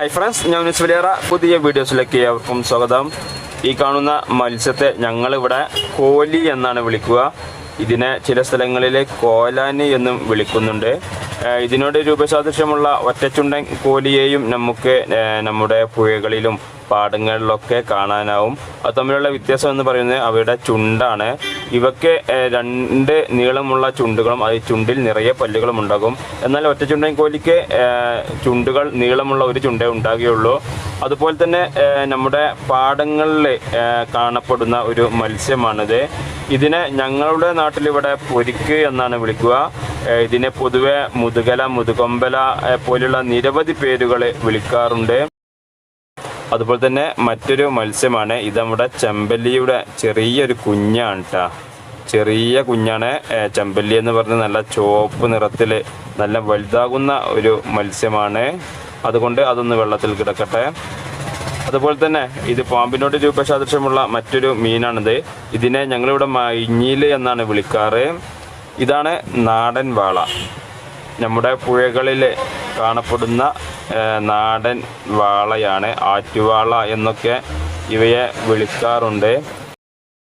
Hi friends, ഞാൻ നിസ്വലിയറ. പുതിയ വീഡിയോസിലേക്ക് ഏവർക്കും സ്വാഗതം. ഈ കാണുന്ന മത്സ്യത്തെ ഞങ്ങളിവിടെ കോലി എന്നാണ് വിളിക്കുക. ഇതിനെ ചില സ്ഥലങ്ങളിൽ കോലാനി എന്നും വിളിക്കുന്നുണ്ട്. ഇതിനോട് രൂപസാദൃശ്യമുള്ള ഒറ്റച്ചുണ്ടൻ കോലിയെയും നമുക്ക് നമ്മുടെ പുഴകളിലും പാടങ്ങളിലൊക്കെ കാണാനാവും. അത് തമ്മിലുള്ള വ്യത്യാസം എന്ന് പറയുന്നത് അവയുടെ ചുണ്ടാണ്. ഇവയ്ക്ക് രണ്ട് നീളമുള്ള ചുണ്ടുകളും അത് ചുണ്ടിൽ നിറയെ പല്ലുകളും ഉണ്ടാകും. എന്നാൽ ഒറ്റച്ചുണ്ടൻ കോലിക്ക് ചുണ്ടുകൾ നീളമുള്ള ഒരു ചുണ്ടേ ഉണ്ടാകുകയുള്ളൂ. അതുപോലെ തന്നെ നമ്മുടെ പാടങ്ങളിൽ കാണപ്പെടുന്ന ഒരു മത്സ്യമാണിത്. ഇതിനെ ഞങ്ങളുടെ നാട്ടിലിവിടെ പൊരിക്ക് എന്നാണ് വിളിക്കുക. ഇതിനെ പൊതുവെ മുതുകല, മുതുകൊമ്പല പോലുള്ള നിരവധി പേരുകൾ വിളിക്കാറുണ്ട്. അതുപോലെ തന്നെ മറ്റൊരു മത്സ്യമാണ് ഇത്. നമ്മുടെ ചെമ്പല്ലിയുടെ ചെറിയൊരു കുഞ്ഞാണ് കേട്ടോ. ചെറിയ കുഞ്ഞാണ്. ചെമ്പല്ലി എന്ന് പറഞ്ഞ് നല്ല ചുവപ്പ് നിറത്തിൽ നല്ല വലുതാകുന്ന ഒരു മത്സ്യമാണ്. അതുകൊണ്ട് അതൊന്ന് വെള്ളത്തിൽ കിടക്കട്ടെ. അതുപോലെ തന്നെ ഇത് പാമ്പിനോട് രൂപസാദൃശ്യമുള്ള മറ്റൊരു മീനാണിത്. ഇതിനെ ഞങ്ങളിവിടെ മഞ്ഞിൽ എന്നാണ് വിളിക്കാറ്. ഇതാണ് നാടൻ വാള. നമ്മുടെ പുഴകളിൽ കാണപ്പെടുന്ന നാടൻ വാളയാണ്. ആറ്റുവാള എന്നൊക്കെ ഇവയെ വിളിക്കാറുണ്ട്.